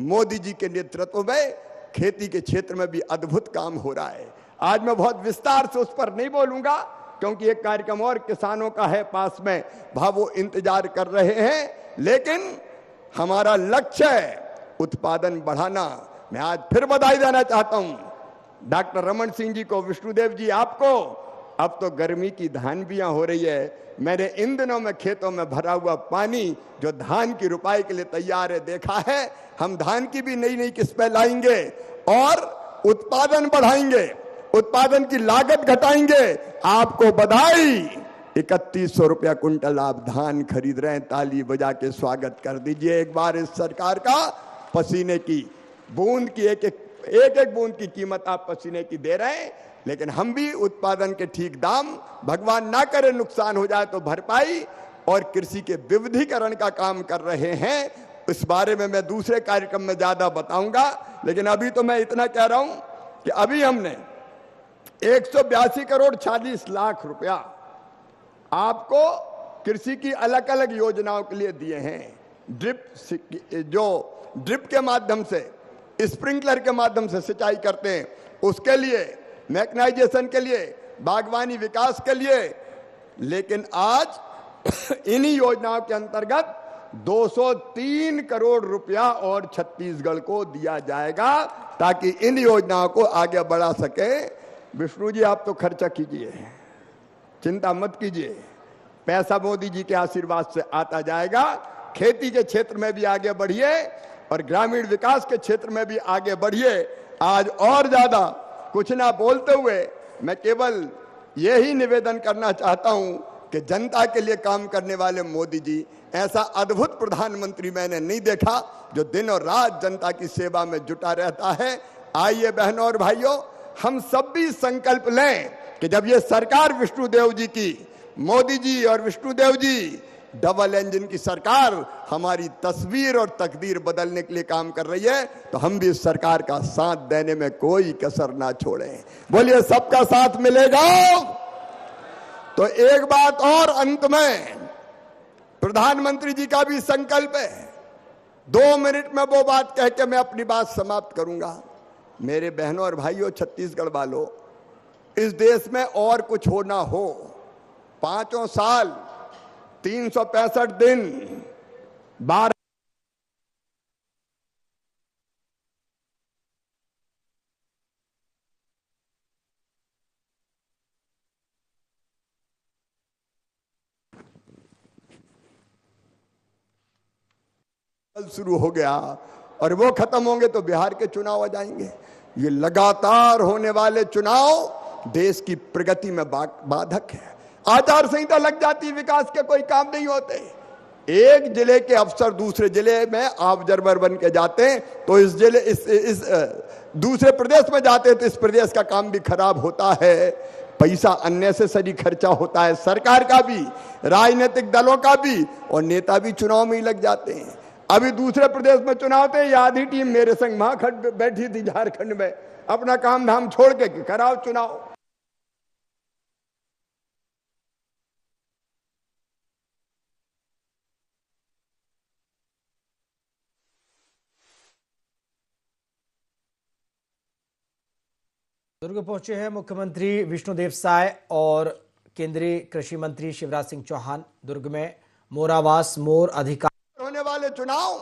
मोदी जी के नेतृत्व में खेती के क्षेत्र में भी अद्भुत काम हो रहा है। आज मैं बहुत विस्तार से उस पर नहीं बोलूंगा, क्योंकि एक कार्यक्रम और किसानों का है पास में, वो इंतजार कर रहे हैं, लेकिन हमारा लक्ष्य है उत्पादन बढ़ाना। मैं आज फिर बधाई देना चाहता हूं डॉक्टर रमन सिंह जी को, विष्णुदेव जी आपको। अब तो गर्मी की धानबियां हो रही है, मैंने इन दिनों में खेतों में भरा हुआ पानी जो धान की रुपाई के लिए तैयार है देखा है। हम धान की भी नई नई किस्में लाएंगे और उत्पादन बढ़ाएंगे, उत्पादन की लागत घटाएंगे। आपको बधाई, 3100 रुपया कुंटल आप धान खरीद रहे हैं, ताली बजा के स्वागत कर दीजिए एक बार इस सरकार का। पसीने की बूंद की एक एक बूंद की कीमत आप पसीने की दे रहे हैं, लेकिन हम भी उत्पादन के ठीक दाम, भगवान ना करे नुकसान हो जाए तो भरपाई, और कृषि के विविधीकरण का काम कर रहे हैं। इस बारे में मैं दूसरे कार्यक्रम में ज्यादा बताऊंगा, लेकिन अभी तो मैं इतना कह रहा हूं कि अभी हमने 182 करोड़ 40 लाख रुपया आपको कृषि की अलग अलग योजनाओं के लिए दिए हैं। ड्रिप के माध्यम से, स्प्रिंकलर के माध्यम से सिंचाई करते हैं, उसके लिए, मैकेनाइजेशन के लिए, बागवानी विकास के लिए। लेकिन आज इन्हीं योजनाओं के अंतर्गत 203 करोड़ रुपया और छत्तीसगढ़ को दिया जाएगा, ताकि इन योजनाओं को आगे बढ़ा सके। विष्णु जी आप तो खर्चा कीजिए, चिंता मत कीजिए, पैसा मोदी जी के आशीर्वाद से आता जाएगा। खेती के क्षेत्र में भी आगे बढ़िए और ग्रामीण विकास के क्षेत्र में भी आगे बढ़िए। आज और ज्यादा कुछ ना बोलते हुए मैं केवल यही निवेदन करना चाहता हूं कि जनता के लिए काम करने वाले मोदी जी, ऐसा अद्भुत प्रधानमंत्री मैंने नहीं देखा जो दिन और रात जनता की सेवा में जुटा रहता है। आइए बहनों और भाइयों, हम सब भी संकल्प लें कि जब ये सरकार विष्णुदेव जी की, मोदी जी और विष्णुदेव जी डबल इंजन की सरकार हमारी तस्वीर और तकदीर बदलने के लिए काम कर रही है, तो हम भी इस सरकार का साथ देने में कोई कसर ना छोड़ें। बोलिए सबका साथ मिलेगा। तो एक बात और अंत में, प्रधानमंत्री जी का भी संकल्प है। 2 मिनट में वो बात कह के मैं अपनी बात समाप्त करूंगा। मेरे बहनों और भाइयों, छत्तीसगढ़ वालों, इस देश में और कुछ हो ना हो, 5 साल 365 दिन 12 शुरू हो गया और वो खत्म होंगे तो बिहार के चुनाव आ जाएंगे। ये लगातार होने वाले चुनाव देश की प्रगति में बाधक है। आचार संहिता लग जाती, विकास के कोई काम नहीं होते। एक जिले के अफसर दूसरे जिले में ऑब्जर्वर बन के जाते हैं, तो इस जिले इस दूसरे प्रदेश में जाते हैं तो इस प्रदेश का काम भी खराब होता है। पैसा अननेसेसरी खर्चा होता है, सरकार का भी, राजनीतिक दलों का भी, और नेता भी चुनाव में ही लग जाते हैं। अभी दूसरे प्रदेश में चुनाव थे, आधी टीम मेरे संग वहां बैठी थी झारखंड में, अपना काम धाम छोड़ के कराओ चुनाव। दुर्ग पहुंचे हैं मुख्यमंत्री विष्णुदेव साय और केंद्रीय कृषि मंत्री शिवराज सिंह चौहान। दुर्ग में मोरावास मोर अधिकार होने वाले चुनाव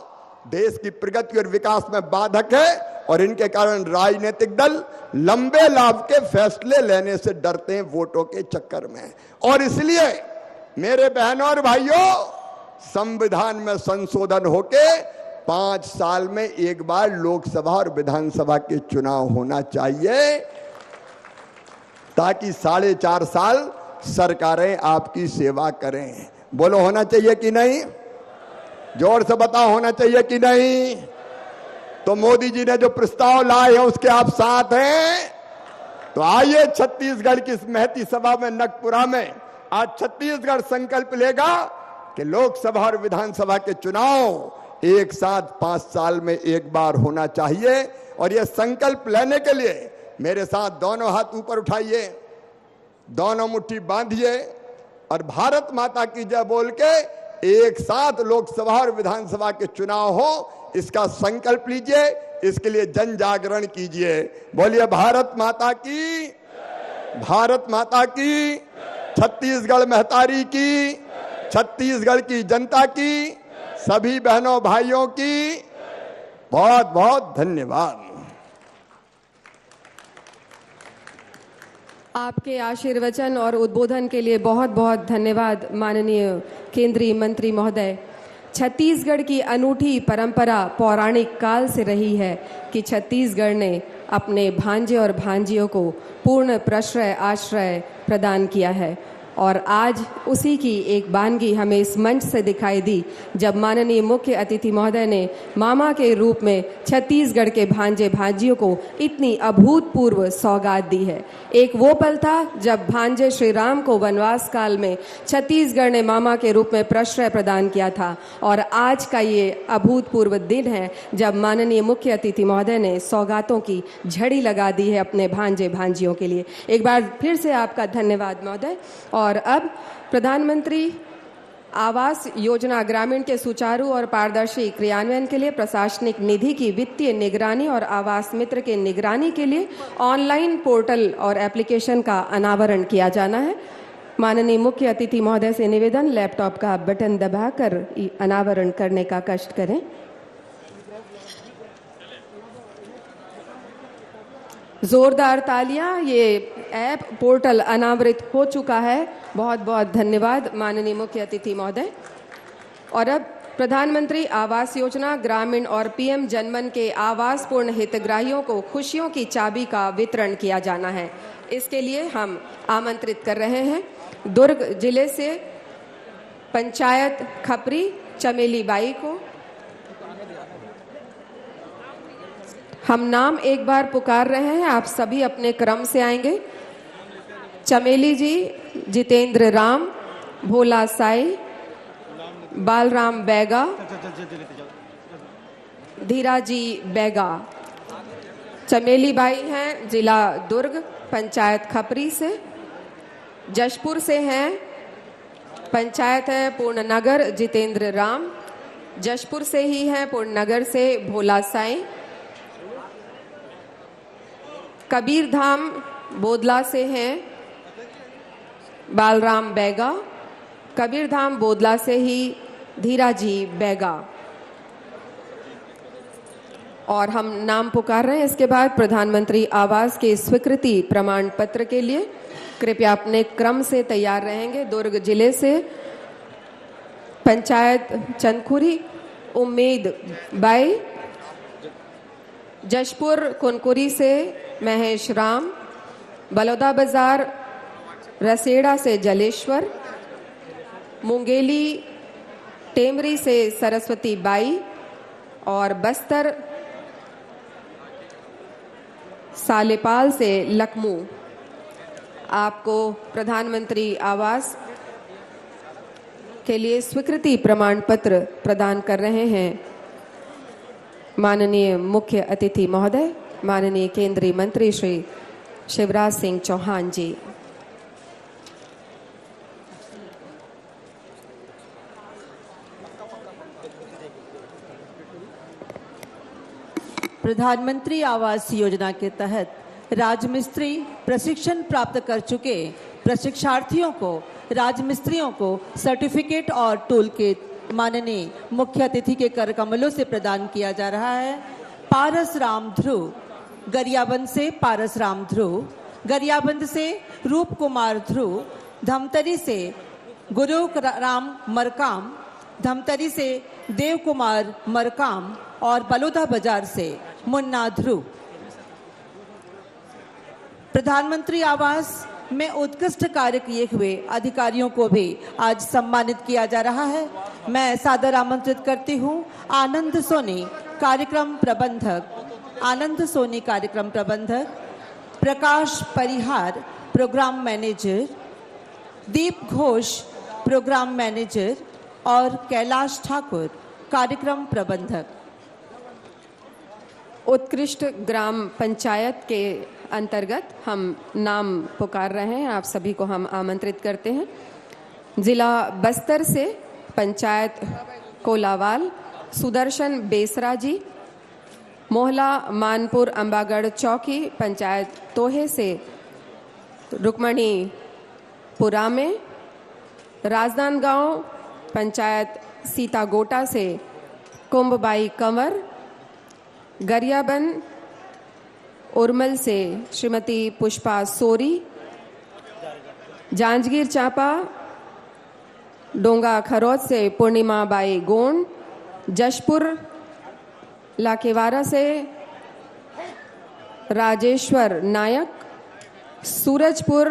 देश की प्रगति और विकास में बाधक है, और इनके कारण राजनीतिक दल लंबे लाभ के फैसले लेने से डरते हैं वोटों के चक्कर में। और इसलिए मेरे बहनों और भाइयों, संविधान में संशोधन होके 5 साल में एक बार लोकसभा और विधानसभा के चुनाव होना चाहिए, ताकि 4.5 साल सरकारें आपकी सेवा करें। बोलो होना चाहिए कि नहीं? जोर से बताओ होना चाहिए कि नहीं? तो मोदी जी ने जो प्रस्ताव लाए हैं उसके आप साथ हैं? तो आइए छत्तीसगढ़ की इस महती सभा में नगपुरा में आज छत्तीसगढ़ संकल्प लेगा कि लोकसभा और विधानसभा के चुनाव एक साथ 5 साल में एक बार होना चाहिए। और यह संकल्प लेने के लिए मेरे साथ दोनों हाथ ऊपर उठाइए, दोनों मुट्ठी बांधिए और भारत माता की जय बोल के एक साथ लोकसभा और विधानसभा के चुनाव हो, इसका संकल्प लीजिए। इसके लिए जन जागरण कीजिए। बोलिए भारत माता की, भारत माता की, छत्तीसगढ़ महतारी की, छत्तीसगढ़ की जनता की, सभी बहनों भाइयों की बहुत बहुत धन्यवाद। आपके आशीर्वचन और उद्बोधन के लिए बहुत बहुत धन्यवाद माननीय केंद्रीय मंत्री महोदय। छत्तीसगढ़ की अनूठी परंपरा पौराणिक काल से रही है कि छत्तीसगढ़ ने अपने भांजे और भांजियों को पूर्ण प्रश्रय आश्रय प्रदान किया है और आज उसी की एक बानगी हमें इस मंच से दिखाई दी जब माननीय मुख्य अतिथि महोदय ने मामा के रूप में छत्तीसगढ़ के भांजे भांजियों को इतनी अभूतपूर्व सौगात दी है। एक वो पल था जब भांजे श्री राम को वनवास काल में छत्तीसगढ़ ने मामा के रूप में प्रश्रय प्रदान किया था और आज का ये अभूतपूर्व दिन है जब माननीय मुख्य अतिथि महोदय ने सौगातों की झड़ी लगा दी है अपने भांजे भांजियों के लिए। एक बार फिर से आपका धन्यवाद महोदय। और अब प्रधानमंत्री आवास योजना ग्रामीण के सुचारू और पारदर्शी क्रियान्वयन के लिए प्रशासनिक निधि की वित्तीय निगरानी और आवास मित्र के निगरानी के लिए ऑनलाइन पोर्टल और एप्लीकेशन का अनावरण किया जाना है। माननीय मुख्य अतिथि महोदय से निवेदन, लैपटॉप का बटन दबाकर अनावरण करने का कष्ट करें। जोरदार तालियां। ये ऐप पोर्टल अनावृत हो चुका है। बहुत बहुत धन्यवाद माननीय मुख्य अतिथि महोदय। और अब प्रधानमंत्री आवास योजना ग्रामीण और पीएम जनमन के आवास पूर्ण हितग्राहियों को खुशियों की चाबी का वितरण किया जाना है। इसके लिए हम आमंत्रित कर रहे हैं दुर्ग जिले से पंचायत खपरी चमेली बाई को। हम नाम एक बार पुकार रहे हैं, आप सभी अपने क्रम से आएंगे। चमेली जी, जितेंद्र राम, भोला साई, बालराम बैगा, धीराजी बैगा। चमेली बाई हैं जिला दुर्ग पंचायत खपरी से। जशपुर से हैं पंचायत है पूर्णनगर जितेंद्र राम। जशपुर से ही हैं पूर्णनगर से भोला साई। कबीरधाम बोदला से हैं बालराम बैगा। कबीरधाम बोदला से ही धीराजी बैगा। और हम नाम पुकार रहे हैं। इसके बाद प्रधानमंत्री आवास के स्वीकृति प्रमाण पत्र के लिए कृपया अपने क्रम से तैयार रहेंगे। दुर्ग जिले से पंचायत चंदखुरी उम्मीद बाई। जशपुर कुनकुरी से महेश राम। बलौदा बाजार रसेड़ा से जलेश्वर। मुंगेली टेमरी से सरस्वती बाई और बस्तर सालेपाल से लखमू। आपको प्रधानमंत्री आवास के लिए स्वीकृति प्रमाण पत्र प्रदान कर रहे हैं माननीय मुख्य अतिथि महोदय, माननीय केंद्रीय मंत्री श्री शिवराज सिंह चौहान जी। प्रधानमंत्री आवास योजना के तहत राजमिस्त्री प्रशिक्षण प्राप्त कर चुके प्रशिक्षार्थियों को राजमिस्त्रियों को सर्टिफिकेट और टूल किट माननीय मुख्य अतिथि के कर कमलों से प्रदान किया जा रहा है। पारस राम ध्रुव, गरियाबंद से पारस राम ध्रुव, गरियाबंद से रूप कुमार ध्रुव, धमतरी से गुरु राम मरकाम, धमतरी से देव कुमार मरकाम और बलौदा बाजार से मुन्ना ध्रुव। प्रधानमंत्री आवास में उत्कृष्ट कार्य किए हुए अधिकारियों को भी आज सम्मानित किया जा रहा है। मैं सादर आमंत्रित करती हूँ आनंद सोनी कार्यक्रम प्रबंधक, प्रकाश परिहार प्रोग्राम मैनेजर, दीप घोष प्रोग्राम मैनेजर और कैलाश ठाकुर कार्यक्रम प्रबंधक। उत्कृष्ट ग्राम पंचायत के अंतर्गत हम नाम पुकार रहे हैं, आप सभी को हम आमंत्रित करते हैं। जिला बस्तर से पंचायत कोलावाल सुदर्शन बेसरा जी, मोहला मानपुर अंबागढ़ चौकी पंचायत तोहे से रुक्मणी पुरामे, राजनांदगांव पंचायत सीतागोटा से कुंभबाई कंवर, गरियाबंद उर्मल से श्रीमती पुष्पा सोरी, जांजगीर चांपा डोंगा खरौद से पूर्णिमा बाई गोंड, जशपुर लाकेवारा से राजेश्वर नायक, सूरजपुर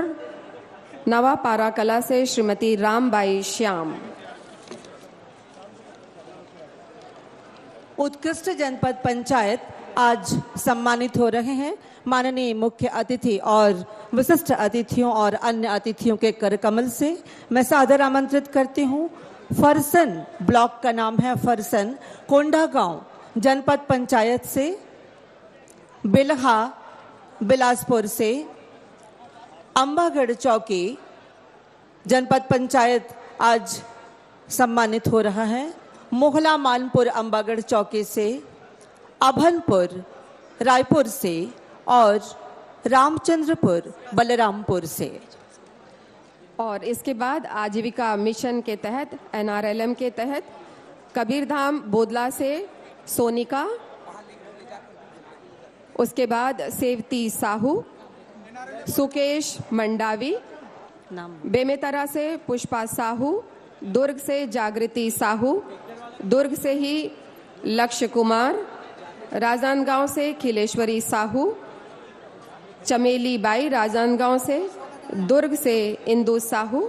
नवापारा कला से श्रीमती रामबाई श्याम। उत्कृष्ट जनपद पंचायत आज सम्मानित हो रहे हैं। माननीय मुख्य अतिथि और विशिष्ट अतिथियों और अन्य अतिथियों के करकमल से मैं सादर आमंत्रित करती हूँ। फरसन ब्लॉक का नाम है फरसन, कोंडागांव जनपद पंचायत से, बिल्हा बिलासपुर से, अंबागढ़ चौकी जनपद पंचायत आज सम्मानित हो रहा है। मोहला मानपुर अंबागढ़ चौकी से, अभनपुर रायपुर से और रामचंद्रपुर बलरामपुर से। और इसके बाद आजीविका मिशन के तहत NRLM के तहत कबीरधाम बोदला से सोनिका, उसके बाद सेवती साहू, सुकेश मंडावी, बेमेतरा से पुष्पा साहू, दुर्ग से जागृति साहू, दुर्ग से ही लक्ष्य कुमार, राजनांदगांव से खिलेश्वरी साहू, चमेली बाई राजनांदगांव से, दुर्ग से इंदु साहू।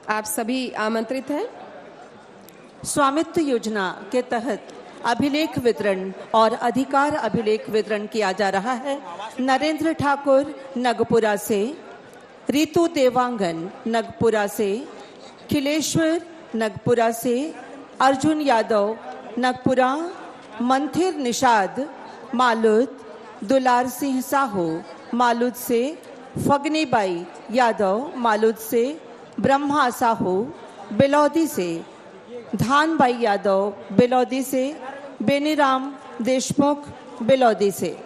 आप सभी आमंत्रित हैं। स्वामित्व योजना के तहत अभिलेख वितरण और अधिकार अभिलेख वितरण किया जा रहा है। नरेंद्र ठाकुर नगपुरा से, रितु देवांगन नगपुरा से, खिलेश्वर नगपुरा से, अर्जुन यादव नगपुरा, मंथिर निषाद मालूद, दुलार सिंह साहू मालूद से, फगनीबाई यादव मालूद से, ब्रह्मा साहू बिलौदी से, धानबाई यादव बिलौदी से, बेनीराम देशमुख बिलौदी से।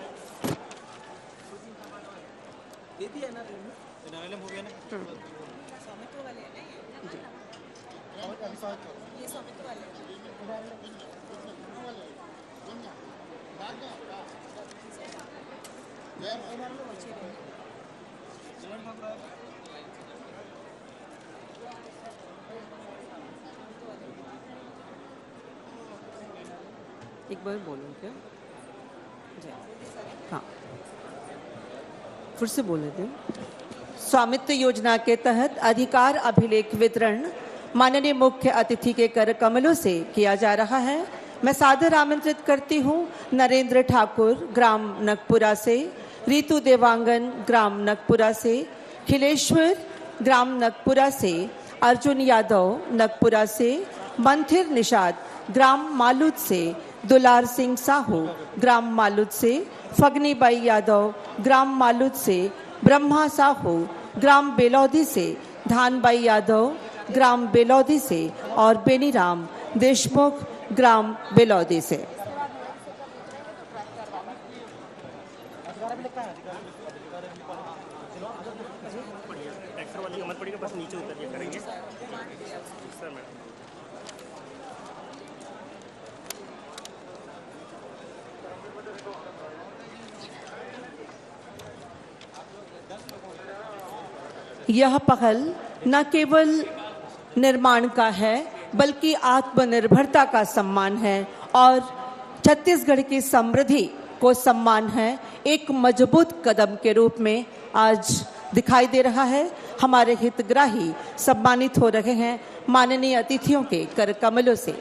एक बार बोलूं क्या? हाँ, फिर से बोले थे। स्वामित्व योजना के तहत अधिकार अभिलेख वितरण माननीय मुख्य अतिथि के कर कमलों से किया जा रहा है। मैं सादर आमंत्रित करती हूँ नरेंद्र ठाकुर ग्राम नगपुरा से, रितु देवांगन ग्राम नगपुरा से, खिलेश्वर ग्राम नगपुरा से, अर्जुन यादव नगपुरा से, मंथिर निषाद ग्राम मालूद से, दुलार सिंह साहू ग्राम मालूद से, फगनीबाई यादव ग्राम मालूद से, ब्रह्मा साहू ग्राम बेलौदी से, धानबाई यादव ग्राम बेलौदी से और बेनीराम देशमुख ग्राम बेलौदी से। यह पहल न केवल निर्माण का है बल्कि आत्मनिर्भरता का सम्मान है और छत्तीसगढ़ की समृद्धि को सम्मान है। एक मजबूत कदम के रूप में आज दिखाई दे रहा है। हमारे हितग्राही सम्मानित हो रहे हैं माननीय अतिथियों के कर कमलों से।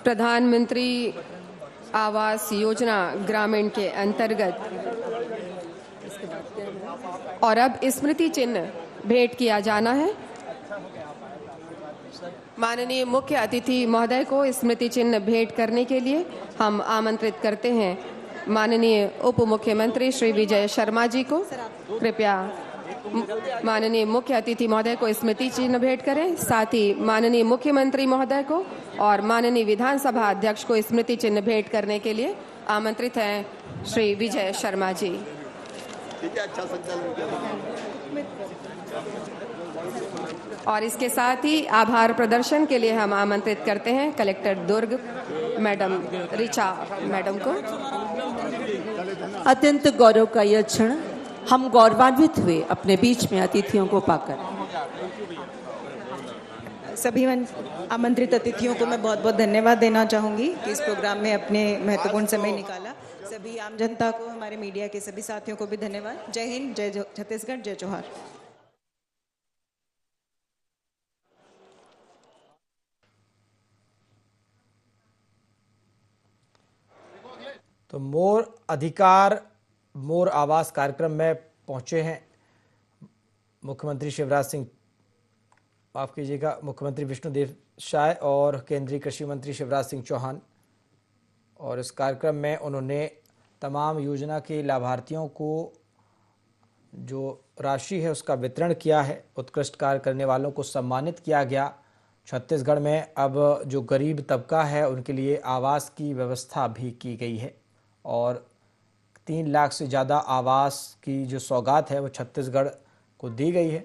प्रधानमंत्री आवास योजना ग्रामीण के अंतर्गत और अब स्मृति चिन्ह भेंट किया जाना है। माननीय मुख्य अतिथि महोदय को स्मृति चिन्ह भेंट करने के लिए हम आमंत्रित करते हैं माननीय उप मुख्यमंत्री श्री विजय शर्मा जी को। कृपया माननीय मुख्य अतिथि महोदय को स्मृति चिन्ह भेंट करें। साथ ही माननीय मुख्यमंत्री महोदय को और माननीय विधानसभा अध्यक्ष को स्मृति चिन्ह भेंट करने के लिए आमंत्रित हैं श्री विजय शर्मा जी। ठीक है, अच्छा संचालन किया। और इसके साथ ही आभार प्रदर्शन के लिए हम आमंत्रित करते हैं कलेक्टर दुर्ग मैडम ऋचा मैडम को। अत्यंत गौरव का यह क्षण, हम गौरवान्वित हुए अपने बीच में अतिथियों को पाकर। सभी आमंत्रित अतिथियों को मैं बहुत बहुत धन्यवाद देना चाहूँगी कि इस प्रोग्राम में अपने महत्वपूर्ण समय निकाला। सभी आम जनता को, हमारे मीडिया के सभी साथियों को भी धन्यवाद। जय हिंद, जय छत्तीसगढ़, जय जोहार। तो मोर अधिकार मोर आवास कार्यक्रम में पहुंचे हैं मुख्यमंत्री शिवराज सिंह, माफ कीजिएगा, मुख्यमंत्री विष्णुदेव साय और केंद्रीय कृषि मंत्री शिवराज सिंह चौहान। और इस कार्यक्रम में उन्होंने तमाम योजना के लाभार्थियों को जो राशि है उसका वितरण किया है। उत्कृष्ट कार्य करने वालों को सम्मानित किया गया। छत्तीसगढ़ में अब जो गरीब तबका है उनके लिए आवास की व्यवस्था भी की गई है और 3 लाख से ज़्यादा आवास की जो सौगात है वो छत्तीसगढ़ को दी गई है।